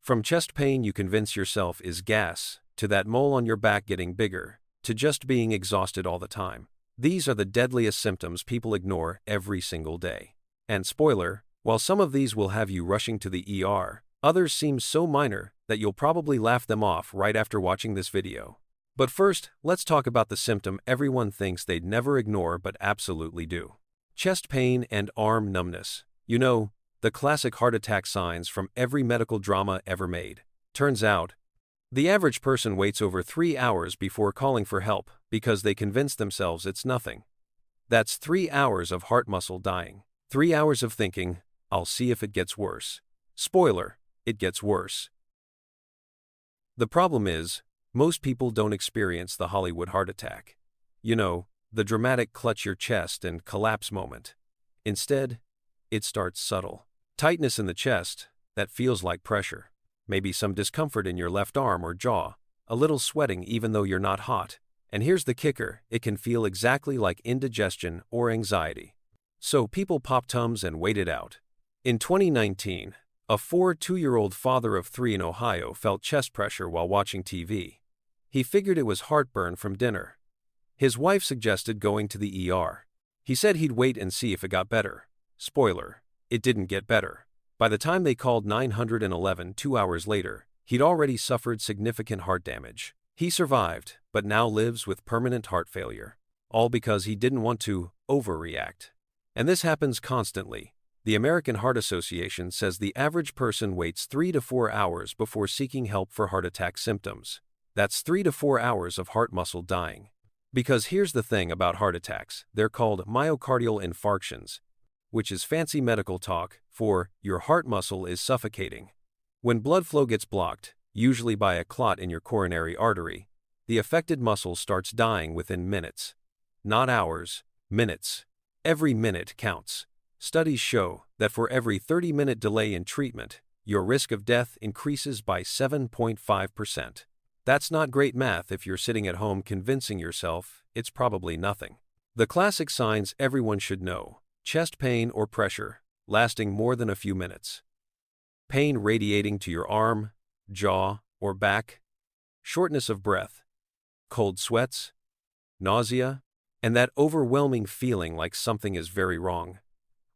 From chest pain you convince yourself is gas, to that mole on your back getting bigger, to just being exhausted all the time. These are the deadliest symptoms people ignore every single day. And spoiler, while some of these will have you rushing to the ER, others seem so minor that you'll probably laugh them off right after watching this video. But first, let's talk about the symptom everyone thinks they'd never ignore but absolutely do. Chest pain and arm numbness. You know, the classic heart attack signs from every medical drama ever made. Turns out, the average person waits over 3 hours before calling for help because they convince themselves it's nothing. That's 3 hours of heart muscle dying. 3 hours of thinking, I'll see if it gets worse. Spoiler, it gets worse. The problem is, most people don't experience the Hollywood heart attack. You know, the dramatic clutch your chest and collapse moment. Instead, it starts subtle. Tightness in the chest, that feels like pressure. Maybe some discomfort in your left arm or jaw. A little sweating even though you're not hot. And here's the kicker, it can feel exactly like indigestion or anxiety. So people pop Tums and wait it out. In 2019, a 2-year-old father of 3 in Ohio felt chest pressure while watching TV. He figured it was heartburn from dinner. His wife suggested going to the ER. He said he'd wait and see if it got better. Spoiler, it didn't get better. By the time they called 911 2 hours later, he'd already suffered significant heart damage. He survived, but now lives with permanent heart failure. All because he didn't want to overreact. And this happens constantly. The American Heart Association says the average person waits 3 to 4 hours before seeking help for heart attack symptoms. That's 3 to 4 hours of heart muscle dying. Because here's the thing about heart attacks, they're called myocardial infarctions, which is fancy medical talk for your heart muscle is suffocating. When blood flow gets blocked, usually by a clot in your coronary artery, the affected muscle starts dying within minutes. Not hours, minutes. Every minute counts. Studies show that for every 30-minute delay in treatment, your risk of death increases by 7.5%. That's not great math if you're sitting at home convincing yourself it's probably nothing. The classic signs everyone should know: chest pain or pressure, lasting more than a few minutes. Pain radiating to your arm, jaw, or back. Shortness of breath. Cold sweats. Nausea. And that overwhelming feeling like something is very wrong.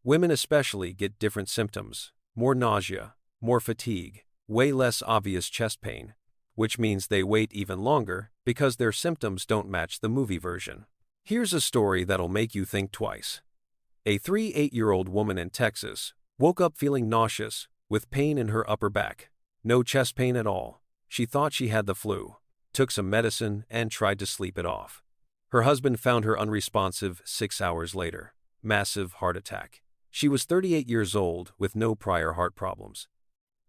Women especially get different symptoms: more nausea, more fatigue, way less obvious chest pain, which means they wait even longer because their symptoms don't match the movie version. Here's a story that'll make you think twice. A 38-year-old woman in Texas woke up feeling nauseous, with pain in her upper back. No chest pain at all. She thought she had the flu, took some medicine, and tried to sleep it off. Her husband found her unresponsive 6 hours later. Massive heart attack. She was 38 years old with no prior heart problems.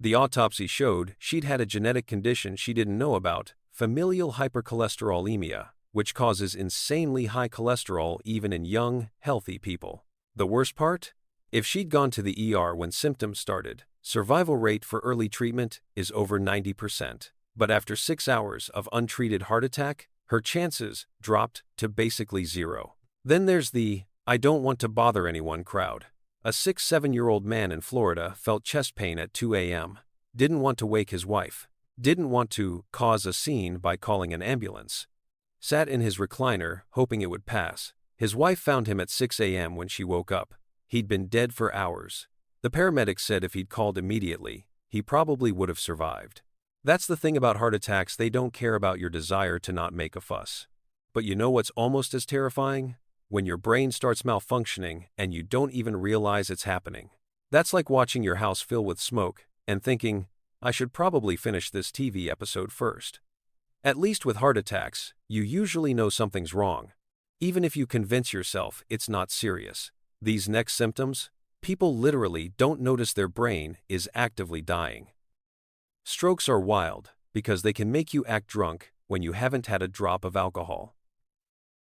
The autopsy showed she'd had a genetic condition she didn't know about, familial hypercholesterolemia, which causes insanely high cholesterol even in young, healthy people. The worst part? If she'd gone to the ER when symptoms started, survival rate for early treatment is over 90%. But after 6 hours of untreated heart attack, her chances dropped to basically zero. Then there's the "I don't want to bother anyone" crowd. A 7-year-old man in Florida felt chest pain at 2 a.m. Didn't want to wake his wife. Didn't want to cause a scene by calling an ambulance. Sat in his recliner, hoping it would pass. His wife found him at 6 a.m. when she woke up. He'd been dead for hours. The paramedics said if he'd called immediately, he probably would have survived. That's the thing about heart attacks, they don't care about your desire to not make a fuss. But you know what's almost as terrifying? When your brain starts malfunctioning and you don't even realize it's happening. That's like watching your house fill with smoke and thinking, I should probably finish this TV episode first. At least with heart attacks, you usually know something's wrong, even if you convince yourself it's not serious. These next symptoms, people literally don't notice their brain is actively dying. Strokes are wild because they can make you act drunk when you haven't had a drop of alcohol.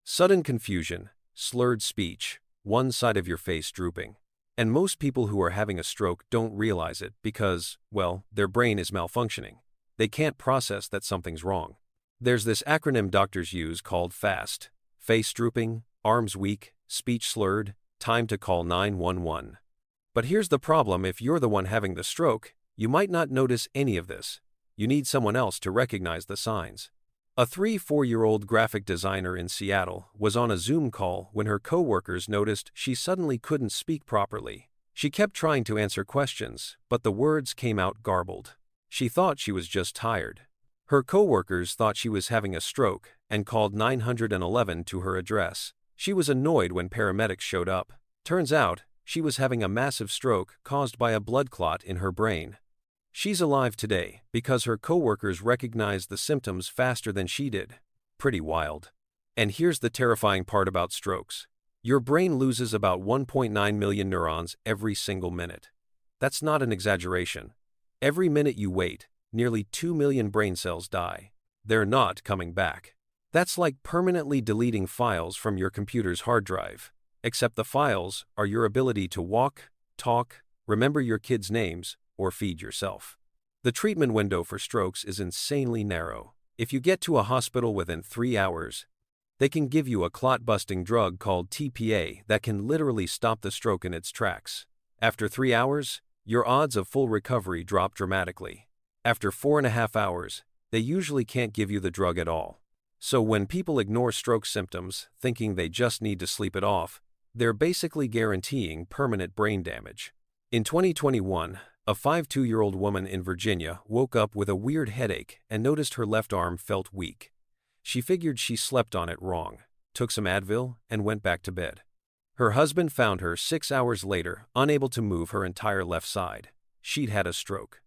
Sudden confusion, slurred speech, one side of your face drooping. And most people who are having a stroke don't realize it because, well, their brain is malfunctioning. They can't process that something's wrong. There's this acronym doctors use called FAST: face drooping, arms weak, speech slurred, time to call 911. But here's the problem: if you're the one having the stroke, You might not notice any of this. You need someone else to recognize the signs. A 3-4-year-old graphic designer in Seattle was on a Zoom call when her coworkers noticed she suddenly couldn't speak properly. She kept trying to answer questions, but the words came out garbled. She thought she was just tired. Her coworkers thought she was having a stroke and called 911 to her address. She was annoyed when paramedics showed up. Turns out, she was having a massive stroke caused by a blood clot in her brain. She's alive today because her coworkers recognized the symptoms faster than she did. Pretty wild. And here's the terrifying part about strokes. Your brain loses about 1.9 million neurons every single minute. That's not an exaggeration. Every minute you wait, nearly 2 million brain cells die. They're not coming back. That's like permanently deleting files from your computer's hard drive. Except the files are your ability to walk, talk, remember your kids' names, or feed yourself. The treatment window for strokes is insanely narrow. If you get to a hospital within 3 hours, they can give you a clot-busting drug called TPA that can literally stop the stroke in its tracks. After 3 hours, your odds of full recovery drop dramatically. After 4.5 hours, they usually can't give you the drug at all. So when people ignore stroke symptoms, thinking they just need to sleep it off, they're basically guaranteeing permanent brain damage. In 2021, a 52-year-old woman in Virginia woke up with a weird headache and noticed her left arm felt weak. She figured she slept on it wrong, took some Advil, and went back to bed. Her husband found her 6 hours later, unable to move her entire left side. She'd had a stroke.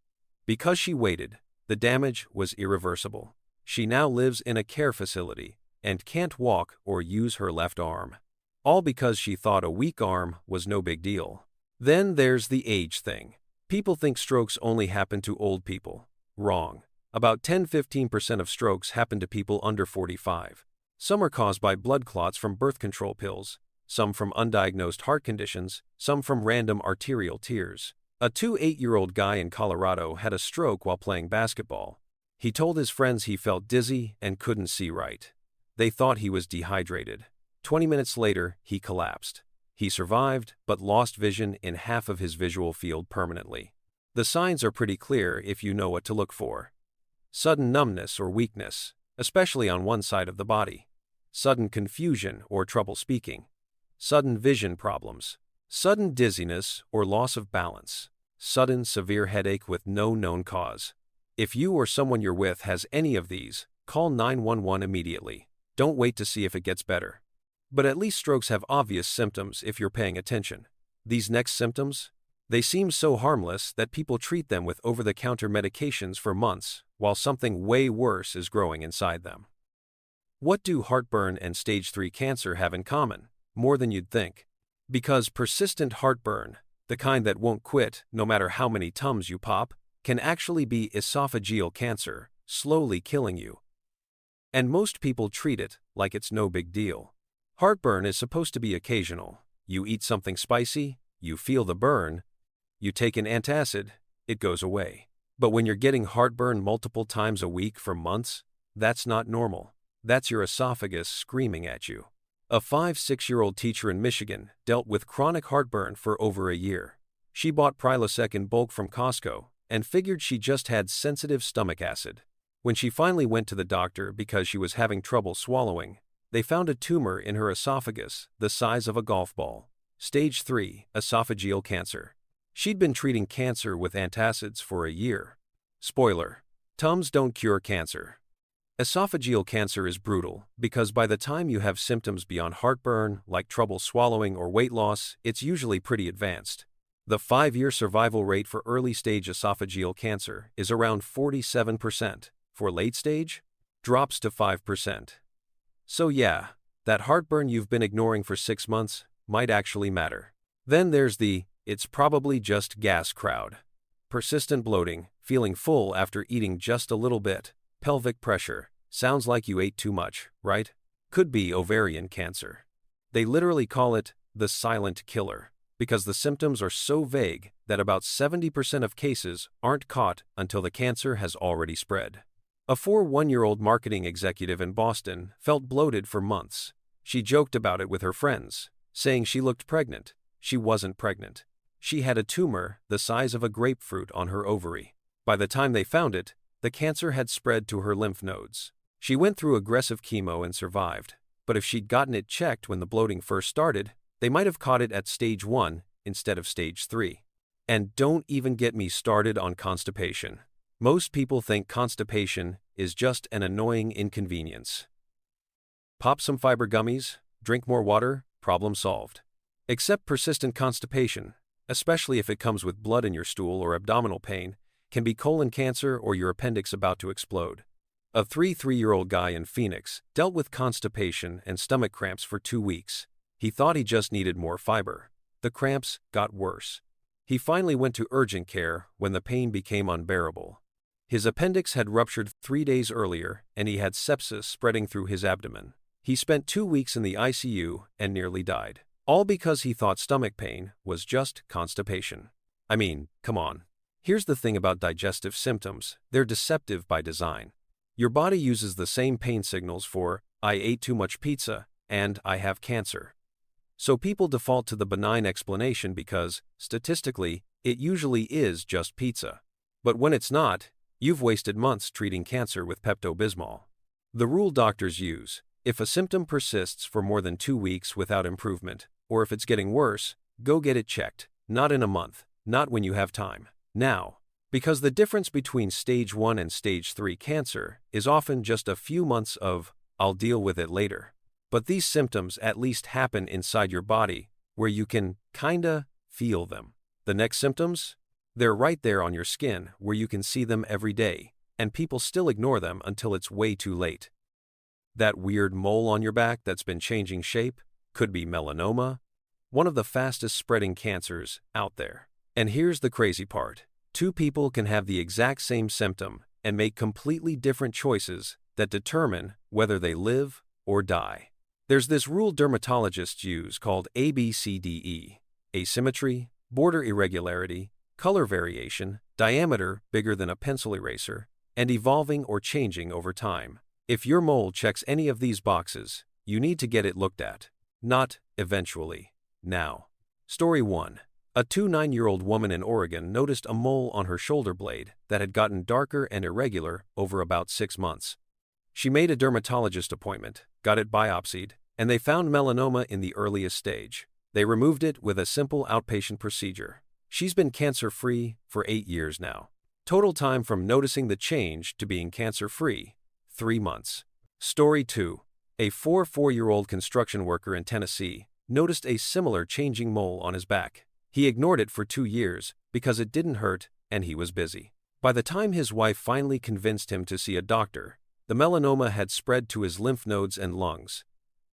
Because she waited, the damage was irreversible. She now lives in a care facility and can't walk or use her left arm. All because she thought a weak arm was no big deal. Then there's the age thing. People think strokes only happen to old people. Wrong. About 10–15% of strokes happen to people under 45. Some are caused by blood clots from birth control pills, some from undiagnosed heart conditions, some from random arterial tears. A 28-year-old guy in Colorado had a stroke while playing basketball. He told his friends he felt dizzy and couldn't see right. They thought he was dehydrated. 20 minutes later, he collapsed. He survived, but lost vision in half of his visual field permanently. The signs are pretty clear if you know what to look for. Sudden numbness or weakness, especially on one side of the body. Sudden confusion or trouble speaking. Sudden vision problems. Sudden dizziness or loss of balance. Sudden severe headache with no known cause. If you or someone you're with has any of these, call 911 immediately. Don't wait to see if it gets better. But at least strokes have obvious symptoms if you're paying attention. These next symptoms? They seem so harmless that people treat them with over-the-counter medications for months, while something way worse is growing inside them. What do heartburn and stage 3 cancer have in common? More than you'd think. Because persistent heartburn, the kind that won't quit no matter how many Tums you pop, can actually be esophageal cancer, slowly killing you. And most people treat it like it's no big deal. Heartburn is supposed to be occasional. You eat something spicy, you feel the burn, you take an antacid, it goes away. But when you're getting heartburn multiple times a week for months, that's not normal. That's your esophagus screaming at you. A 5–6-year-old teacher in Michigan dealt with chronic heartburn for over a year. She bought Prilosec in bulk from Costco and figured she just had sensitive stomach acid. When she finally went to the doctor because she was having trouble swallowing, they found a tumor in her esophagus the size of a golf ball. Stage 3, esophageal cancer. She'd been treating cancer with antacids for a year. Spoiler: Tums don't cure cancer. Esophageal cancer is brutal because by the time you have symptoms beyond heartburn, like trouble swallowing or weight loss, it's usually pretty advanced. The 5-year survival rate for early-stage esophageal cancer is around 47%. For late-stage, drops to 5%. So yeah, that heartburn you've been ignoring for 6 months might actually matter. Then there's the "it's probably just gas" crowd. Persistent bloating, feeling full after eating just a little bit, pelvic pressure, sounds like you ate too much, right? Could be ovarian cancer. They literally call it the silent killer because the symptoms are so vague that about 70% of cases aren't caught until the cancer has already spread. A 41-year-old marketing executive in Boston felt bloated for months. She joked about it with her friends, saying she looked pregnant. She wasn't pregnant. She had a tumor the size of a grapefruit on her ovary. By the time they found it, the cancer had spread to her lymph nodes. She went through aggressive chemo and survived, but if she'd gotten it checked when the bloating first started, they might have caught it at stage 1 instead of stage 3. And don't even get me started on constipation. Most people think constipation is just an annoying inconvenience. Pop some fiber gummies, drink more water, problem solved. Except persistent constipation, especially if it comes with blood in your stool or abdominal pain, can be colon cancer or your appendix about to explode. A 3-year-old guy in Phoenix dealt with constipation and stomach cramps for 2 weeks. He thought he just needed more fiber. The cramps got worse. He finally went to urgent care when the pain became unbearable. His appendix had ruptured 3 days earlier, and he had sepsis spreading through his abdomen. He spent 2 weeks in the ICU and nearly died. All because he thought stomach pain was just constipation. I mean, come on. Here's the thing about digestive symptoms, they're deceptive by design. Your body uses the same pain signals for, I ate too much pizza, and I have cancer. So people default to the benign explanation because, statistically, it usually is just pizza. But when it's not, you've wasted months treating cancer with Pepto-Bismol. The rule doctors use: if a symptom persists for more than 2 weeks without improvement, or if it's getting worse, go get it checked. Not in a month, not when you have time. Now. Because the difference between stage 1 and stage 3 cancer is often just a few months of, I'll deal with it later. But these symptoms at least happen inside your body, where you can, kinda, feel them. The next symptoms? They're right there on your skin, where you can see them every day, and people still ignore them until it's way too late. That weird mole on your back that's been changing shape could be melanoma, one of the fastest spreading cancers out there. And here's the crazy part. 2 people can have the exact same symptom and make completely different choices that determine whether they live or die. There's this rule dermatologists use called ABCDE: asymmetry, border irregularity, color variation, diameter bigger than a pencil eraser, and evolving or changing over time. If your mole checks any of these boxes, you need to get it looked at. Not eventually. Now. Story 1. A 29-year-old woman in Oregon noticed a mole on her shoulder blade that had gotten darker and irregular over about 6 months. She made a dermatologist appointment, got it biopsied, and they found melanoma in the earliest stage. They removed it with a simple outpatient procedure. She's been cancer-free for 8 years now. Total time from noticing the change to being cancer-free, 3 months. Story 2. A 4-year-old construction worker in Tennessee noticed a similar changing mole on his back. He ignored it for 2 years because it didn't hurt and he was busy. By the time his wife finally convinced him to see a doctor, the melanoma had spread to his lymph nodes and lungs.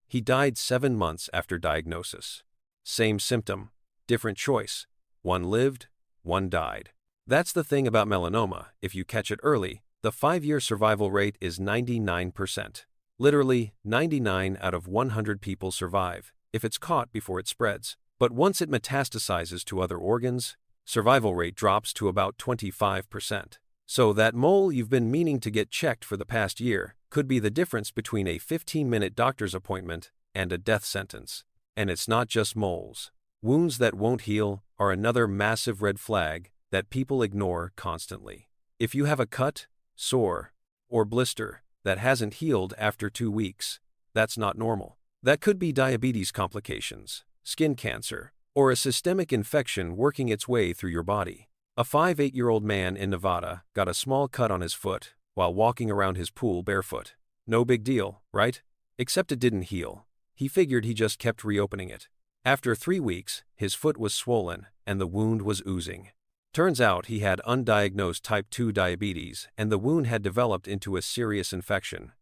He died 7 months after diagnosis. Same symptom, different choice. One lived, one died. That's the thing about melanoma: if you catch it early, the 5-year survival rate is 99%. Literally, 99 out of 100 people survive if it's caught before it spreads. But once it metastasizes to other organs, survival rate drops to about 25%. So that mole you've been meaning to get checked for the past year could be the difference between a 15-minute doctor's appointment and a death sentence. And it's not just moles. Wounds that won't heal are another massive red flag that people ignore constantly. If you have a cut, sore, or blister that hasn't healed after 2 weeks, that's not normal. That could be diabetes complications, skin cancer, or a systemic infection working its way through your body. A 58-year-old man in Nevada got a small cut on his foot while walking around his pool barefoot. No big deal, right? Except it didn't heal. He figured he just kept reopening it. After 3 weeks, his foot was swollen and the wound was oozing. Turns out he had undiagnosed type 2 diabetes and the wound had developed into a serious infection.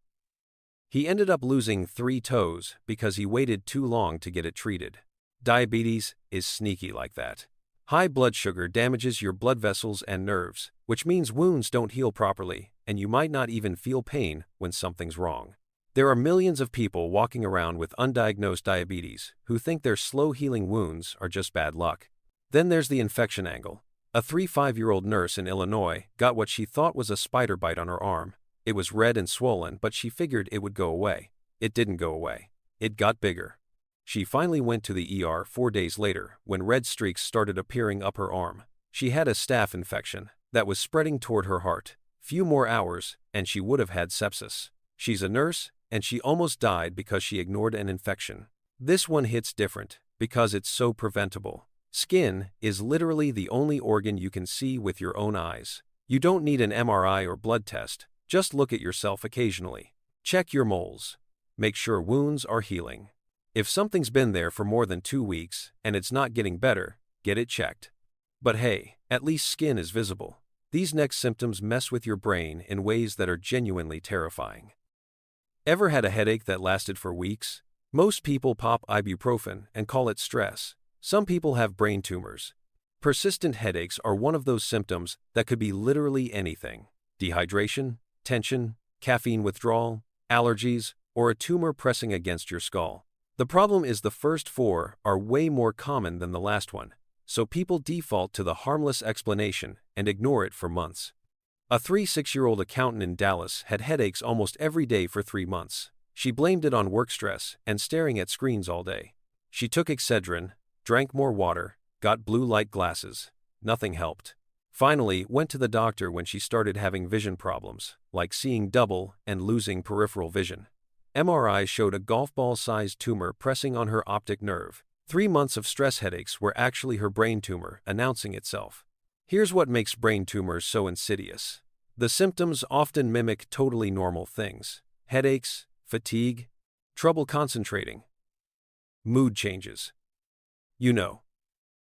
He ended up losing 3 toes because he waited too long to get it treated. Diabetes is sneaky like that. High blood sugar damages your blood vessels and nerves, which means wounds don't heal properly, and you might not even feel pain when something's wrong. There are millions of people walking around with undiagnosed diabetes who think their slow-healing wounds are just bad luck. Then there's the infection angle. A 5-year-old nurse in Illinois got what she thought was a spider bite on her arm. It was red and swollen, but she figured it would go away. It didn't go away. It got bigger. She finally went to the ER 4 days later when red streaks started appearing up her arm. She had a staph infection that was spreading toward her heart. Few more hours, and she would have had sepsis. She's a nurse, and she almost died because she ignored an infection. This one hits different because it's so preventable. Skin is literally the only organ you can see with your own eyes. You don't need an MRI or blood test. Just look at yourself occasionally. Check your moles. Make sure wounds are healing. If something's been there for more than 2 weeks and it's not getting better, get it checked. But hey, at least skin is visible. These next symptoms mess with your brain in ways that are genuinely terrifying. Ever had a headache that lasted for weeks? Most people pop ibuprofen and call it stress. Some people have brain tumors. Persistent headaches are one of those symptoms that could be literally anything: dehydration, tension, caffeine withdrawal, allergies, or a tumor pressing against your skull. The problem is the first 4 are way more common than the last one, so people default to the harmless explanation and ignore it for months. A 36-year-old accountant in Dallas had headaches almost every day for 3 months. She blamed it on work stress and staring at screens all day. She took Excedrin, drank more water, got blue light glasses. Nothing helped. Finally, went to the doctor when she started having vision problems, like seeing double and losing peripheral vision. MRI showed a golf ball-sized tumor pressing on her optic nerve. 3 months of stress headaches were actually her brain tumor announcing itself. Here's what makes brain tumors so insidious. The symptoms often mimic totally normal things: headaches, fatigue, trouble concentrating, mood changes. You know,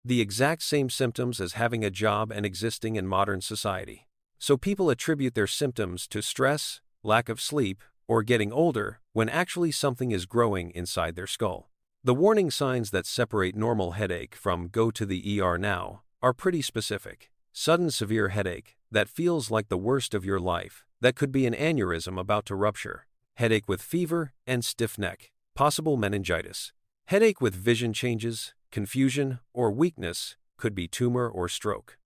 the exact same symptoms as having a job and existing in modern society. So people attribute their symptoms to stress, lack of sleep, or getting older, when actually something is growing inside their skull. The warning signs that separate normal headache from "go to the ER now" are pretty specific. Sudden severe headache that feels like the worst of your life, that could be an aneurysm about to rupture. Headache with fever and stiff neck, possible meningitis. Headache with vision changes, confusion, or weakness, could be tumor or stroke.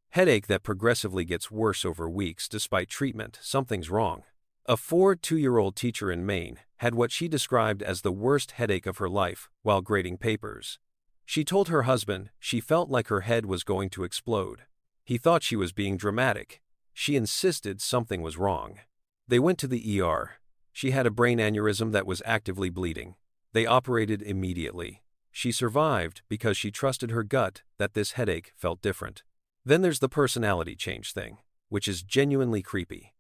Headache that progressively gets worse over weeks despite treatment, something's wrong. A 42-year-old teacher in Maine had what she described as the worst headache of her life while grading papers. She told her husband she felt like her head was going to explode. He thought she was being dramatic. She insisted something was wrong. They went to the ER. She had a brain aneurysm that was actively bleeding. They operated immediately. She survived because she trusted her gut that this headache felt different. Then there's the personality change thing, which is genuinely creepy.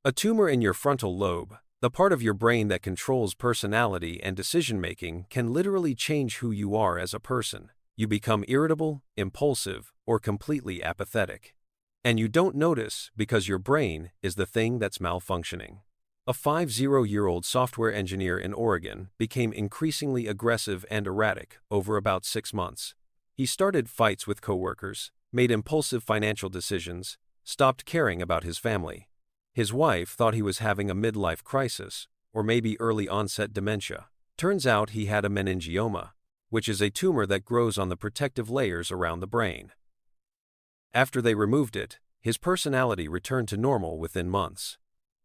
A tumor in your frontal lobe, the part of your brain that controls personality and decision-making, can literally change who you are as a person. You become irritable, impulsive, or completely apathetic. And you don't notice because your brain is the thing that's malfunctioning. A 50-year-old software engineer in Oregon became increasingly aggressive and erratic over about 6 months. He started fights with coworkers, made impulsive financial decisions, stopped caring about his family. His wife thought he was having a midlife crisis, or maybe early-onset dementia. Turns out he had a meningioma, which is a tumor that grows on the protective layers around the brain. After they removed it, his personality returned to normal within months.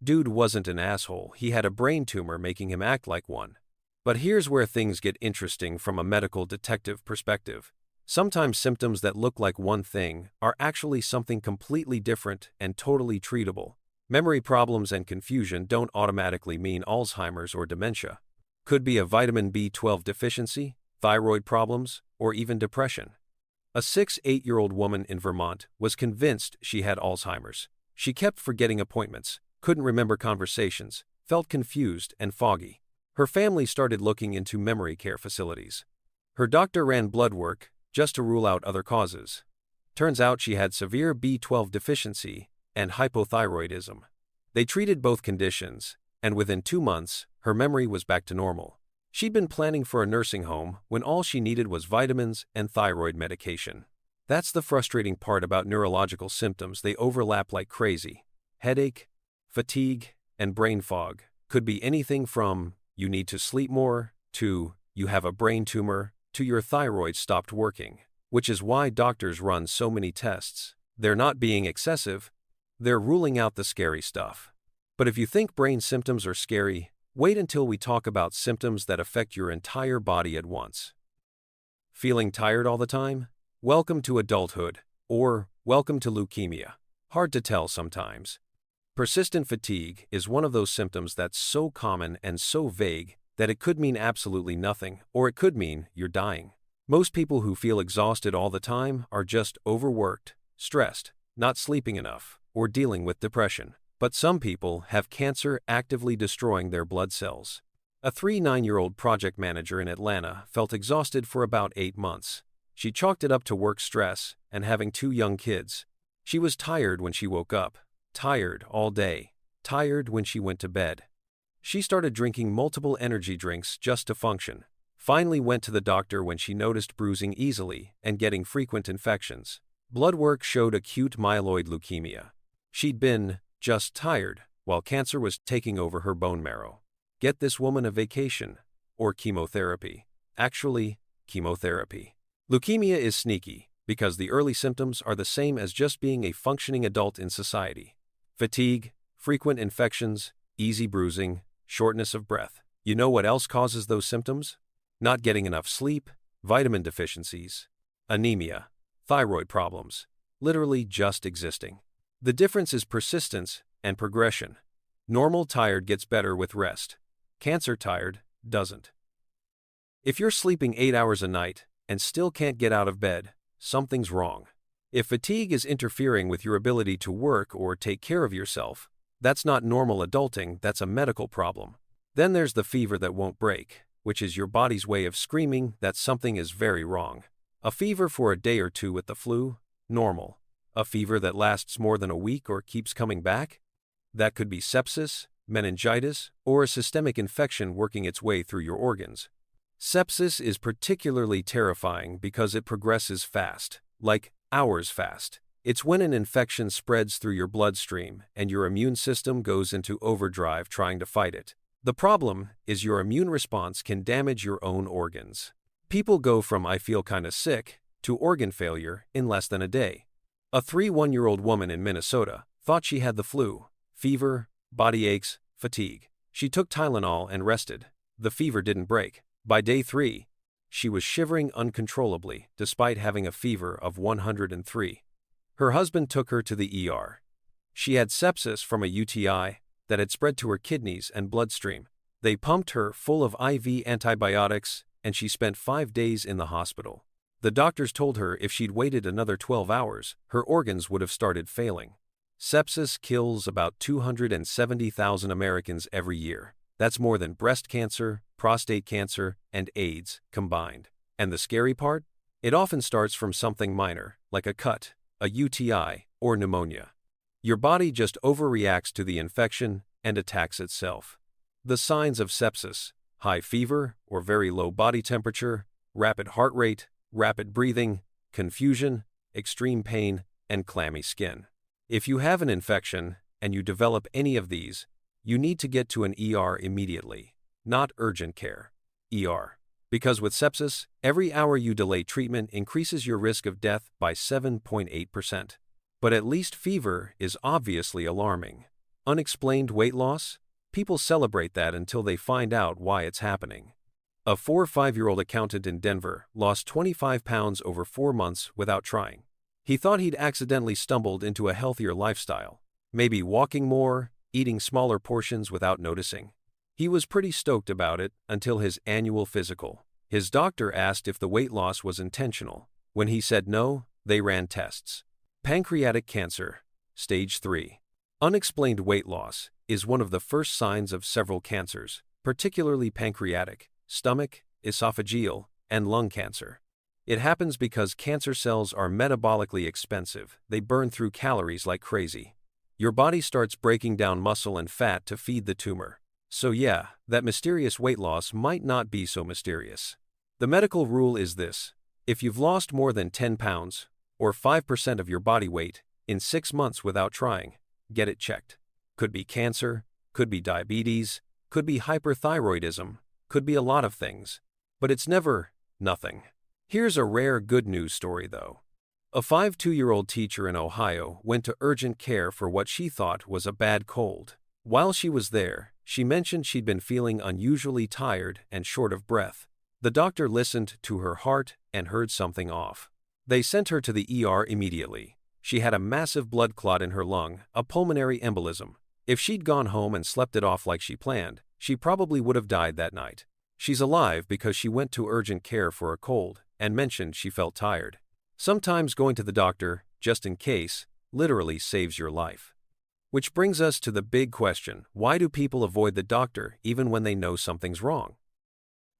Dude wasn't an asshole, he had a brain tumor making him act like one. But here's where things get interesting from a medical detective perspective. Sometimes symptoms that look like one thing are actually something completely different and totally treatable. Memory problems and confusion don't automatically mean Alzheimer's or dementia. Could be a vitamin B12 deficiency, thyroid problems, or even depression. A 8-year-old woman in Vermont was convinced she had Alzheimer's. She kept forgetting appointments, couldn't remember conversations, felt confused and foggy. Her family started looking into memory care facilities. Her doctor ran blood work just to rule out other causes. Turns out she had severe B12 deficiency and hypothyroidism. They treated both conditions, and within 2 months, her memory was back to normal. She'd been planning for a nursing home when all she needed was vitamins and thyroid medication. That's the frustrating part about neurological symptoms, they overlap like crazy. Headache, fatigue, and brain fog could be anything from "you need to sleep more" to "you have a brain tumor" to "your thyroid stopped working," which is why doctors run so many tests. They're not being excessive, they're ruling out the scary stuff. But if you think brain symptoms are scary, Wait until we talk about symptoms that affect your entire body at once. Feeling tired all the time? Welcome to adulthood, or welcome to leukemia. Hard to tell sometimes. Persistent fatigue is one of those symptoms that's so common and so vague that it could mean absolutely nothing, or it could mean you're dying. Most people who feel exhausted all the time are just overworked, stressed, not sleeping enough, or dealing with depression. But some people have cancer actively destroying their blood cells. A 39-year-old project manager in Atlanta felt exhausted for about 8 months. She chalked it up to work stress and having 2 young kids. She was tired when she woke up, tired all day, tired when she went to bed. She started drinking multiple energy drinks just to function. Finally went to the doctor when she noticed bruising easily and getting frequent infections. Blood work showed acute myeloid leukemia. She'd been just tired while cancer was taking over her bone marrow. Get this woman a vacation or chemotherapy. Actually, chemotherapy. Leukemia is sneaky because the early symptoms are the same as just being a functioning adult in society. Fatigue, frequent infections, easy bruising, shortness of breath. You know what else causes those symptoms? Not getting enough sleep, vitamin deficiencies, anemia, thyroid problems, literally just existing. The difference is persistence and progression. Normal tired gets better with rest. Cancer tired doesn't. If you're sleeping 8 hours a night and still can't get out of bed, something's wrong. If fatigue is interfering with your ability to work or take care of yourself, that's not normal adulting, that's a medical problem. Then there's the fever that won't break, which is your body's way of screaming that something is very wrong. A fever for a day or two with the flu? Normal. A fever that lasts more than a week or keeps coming back? That could be sepsis, meningitis, or a systemic infection working its way through your organs. Sepsis is particularly terrifying because it progresses fast, like hours fast. It's when an infection spreads through your bloodstream and your immune system goes into overdrive trying to fight it. The problem is your immune response can damage your own organs. People go from "I feel kinda sick" to organ failure in less than a day. A 31-year-old woman in Minnesota thought she had the flu, fever, body aches, fatigue. She took Tylenol and rested. The fever didn't break. By day 3, she was shivering uncontrollably despite having a fever of 103. Her husband took her to the ER. She had sepsis from a UTI that had spread to her kidneys and bloodstream. They pumped her full of IV antibiotics and she spent 5 days in the hospital. The doctors told her if she'd waited another 12 hours, her organs would have started failing. Sepsis kills about 270,000 Americans every year. That's more than breast cancer, prostate cancer, and AIDS combined. And the scary part? It often starts from something minor, like a cut, a UTI, or pneumonia. Your body just overreacts to the infection and attacks itself. The signs of sepsis: high fever or very low body temperature, rapid heart rate, rapid breathing, confusion, extreme pain, and clammy skin. If you have an infection and you develop any of these, you need to get to an ER immediately, not urgent care. ER. Because with sepsis, every hour you delay treatment increases your risk of death by 7.8%. But at least fever is obviously alarming. Unexplained weight loss? People celebrate that until they find out why it's happening. A 5-year-old accountant in Denver lost 25 pounds over 4 months without trying. He thought he'd accidentally stumbled into a healthier lifestyle, maybe walking more, eating smaller portions without noticing. He was pretty stoked about it until his annual physical. His doctor asked if the weight loss was intentional. When he said no, they ran tests. Pancreatic cancer, stage 3. Unexplained weight loss is one of the first signs of several cancers, particularly pancreatic, stomach, esophageal, and lung cancer. It happens because cancer cells are metabolically expensive. They burn through calories like crazy. Your body starts breaking down muscle and fat to feed the tumor. So yeah, that mysterious weight loss might not be so mysterious. The medical rule is this: if you've lost more than 10 pounds, or 5% of your body weight, in 6 months without trying, get it checked. Could be cancer, could be diabetes, could be hyperthyroidism, could be a lot of things. But it's never nothing. Here's a rare good news story though. A 52-year-old teacher in Ohio went to urgent care for what she thought was a bad cold. While she was there, She mentioned she'd been feeling unusually tired and short of breath. The doctor listened to her heart and heard something off. They sent her to the ER immediately. She had a massive blood clot in her lung, a pulmonary embolism. If she'd gone home and slept it off like she planned, she probably would have died that night. She's alive because she went to urgent care for a cold and mentioned she felt tired. Sometimes going to the doctor, just in case, literally saves your life. Which brings us to the big question: why do people avoid the doctor even when they know something's wrong?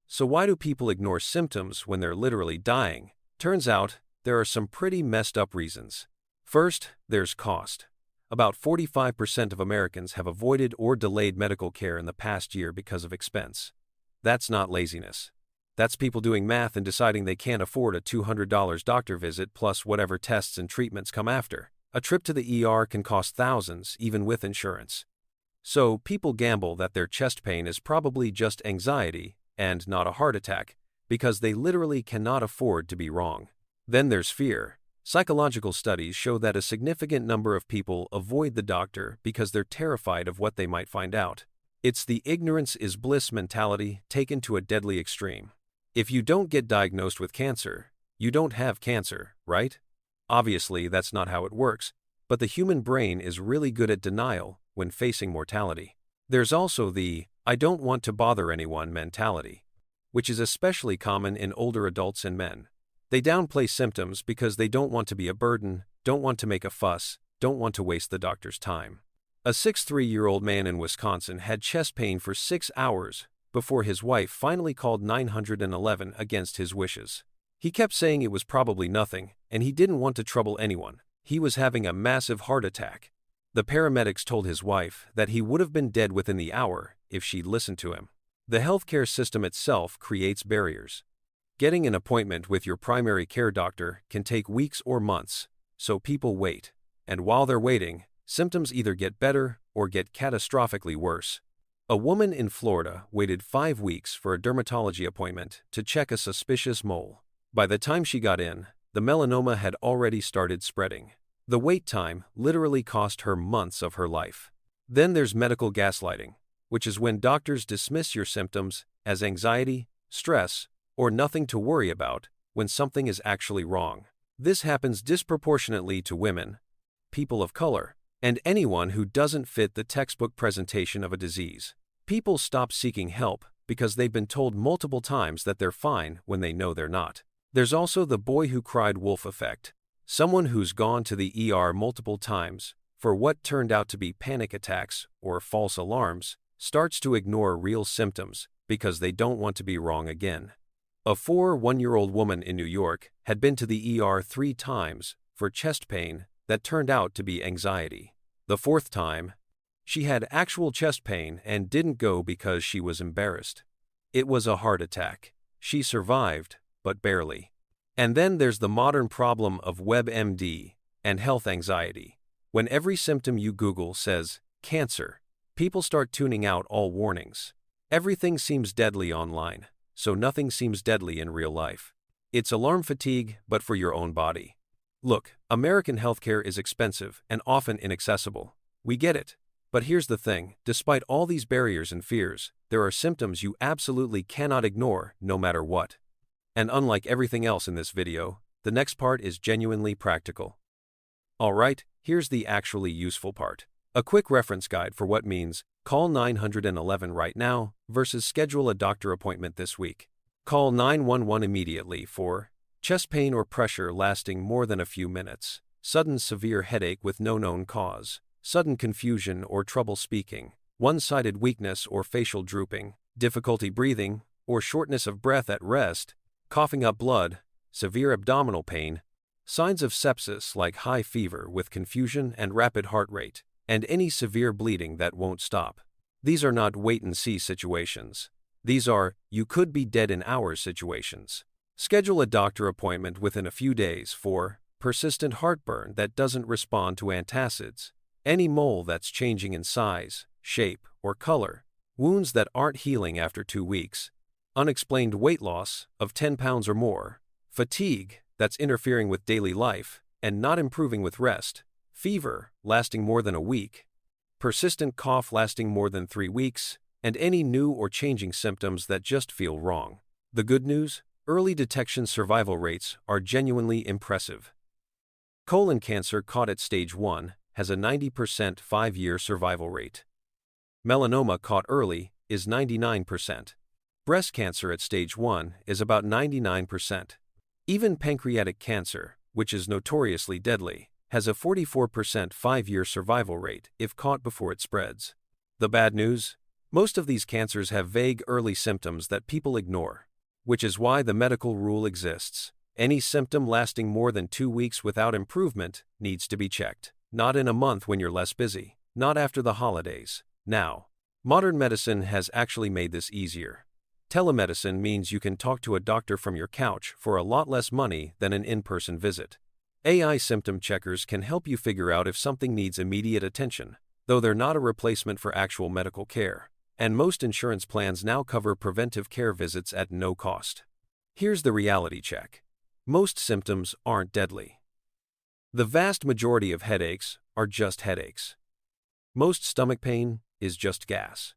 So why do people ignore symptoms when they're literally dying? Turns out, there are some pretty messed up reasons. First, there's cost. About 45% of Americans have avoided or delayed medical care in the past year because of expense. That's not laziness. That's people doing math and deciding they can't afford a $200 doctor visit plus whatever tests and treatments come after. A trip to the ER can cost thousands, even with insurance. So, people gamble that their chest pain is probably just anxiety and not a heart attack, because they literally cannot afford to be wrong. Then there's fear. Psychological studies show that a significant number of people avoid the doctor because they're terrified of what they might find out. It's the ignorance is bliss mentality taken to a deadly extreme. If you don't get diagnosed with cancer, you don't have cancer, right? Obviously, that's not how it works, but the human brain is really good at denial when facing mortality. There's also the "I don't want to bother anyone" mentality, which is especially common in older adults and men. They downplay symptoms because they don't want to be a burden, don't want to make a fuss, don't want to waste the doctor's time. A 63-year-old man in Wisconsin had chest pain for 6 hours before his wife finally called 911 against his wishes. He kept saying it was probably nothing, and he didn't want to trouble anyone. He was having a massive heart attack. The paramedics told his wife that he would have been dead within the hour if she'd listened to him. The healthcare system itself creates barriers. Getting an appointment with your primary care doctor can take weeks or months, so people wait. And while they're waiting, symptoms either get better or get catastrophically worse. A woman in Florida waited 5 weeks for a dermatology appointment to check a suspicious mole. By the time she got in, the melanoma had already started spreading. The wait time literally cost her months of her life. Then there's medical gaslighting, which is when doctors dismiss your symptoms as anxiety, stress, or nothing to worry about when something is actually wrong. This happens disproportionately to women, people of color, and anyone who doesn't fit the textbook presentation of a disease. People stop seeking help because they've been told multiple times that they're fine when they know they're not. There's also the boy who cried wolf effect. Someone who's gone to the ER multiple times for what turned out to be panic attacks or false alarms starts to ignore real symptoms because they don't want to be wrong again. A 41-year-old woman in New York had been to the ER 3 times for chest pain that turned out to be anxiety. The 4th time, she had actual chest pain and didn't go because she was embarrassed. It was a heart attack. She survived, but barely. And then there's the modern problem of WebMD and health anxiety. When every symptom you Google says cancer, people start tuning out all warnings. Everything seems deadly online, so nothing seems deadly in real life. It's alarm fatigue, but for your own body. Look, American healthcare is expensive and often inaccessible. We get it. But here's the thing, despite all these barriers and fears, there are symptoms you absolutely cannot ignore no matter what. And unlike everything else in this video, the next part is genuinely practical. Alright, here's the actually useful part. A quick reference guide for what means call 911 right now versus schedule a doctor appointment this week. Call 911 immediately for chest pain or pressure lasting more than a few minutes, sudden severe headache with no known cause, sudden confusion or trouble speaking, one-sided weakness or facial drooping, difficulty breathing or shortness of breath at rest, coughing up blood, severe abdominal pain, signs of sepsis like high fever with confusion and rapid heart rate, and any severe bleeding that won't stop. These are not wait-and-see situations. These are you could be dead in hours situations. Schedule a doctor appointment within a few days for persistent heartburn that doesn't respond to antacids, any mole that's changing in size, shape, or color, wounds that aren't healing after 2 weeks, unexplained weight loss of 10 pounds or more, fatigue that's interfering with daily life and not improving with rest, fever lasting more than a week, persistent cough lasting more than 3 weeks, and any new or changing symptoms that just feel wrong. The good news? Early detection survival rates are genuinely impressive. Colon cancer caught at stage 1 has a 90% 5-year survival rate. Melanoma caught early is 99%. Breast cancer at stage 1 is about 99%. Even pancreatic cancer, which is notoriously deadly, has a 44% 5-year survival rate if caught before it spreads. The bad news? Most of these cancers have vague early symptoms that people ignore, which is why the medical rule exists. Any symptom lasting more than 2 weeks without improvement needs to be checked. Not in a month when you're less busy, not after the holidays. Now, modern medicine has actually made this easier. Telemedicine means you can talk to a doctor from your couch for a lot less money than an in-person visit. AI symptom checkers can help you figure out if something needs immediate attention, though they're not a replacement for actual medical care. And most insurance plans now cover preventive care visits at no cost. Here's the reality check. Most symptoms aren't deadly. The vast majority of headaches are just headaches. Most stomach pain is just gas.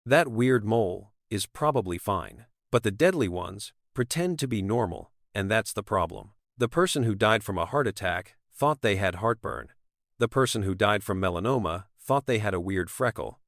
That weird mole is probably fine, but the deadly ones pretend to be normal, and that's the problem. The person who died from a heart attack thought they had heartburn. The person who died from melanoma thought they had a weird freckle.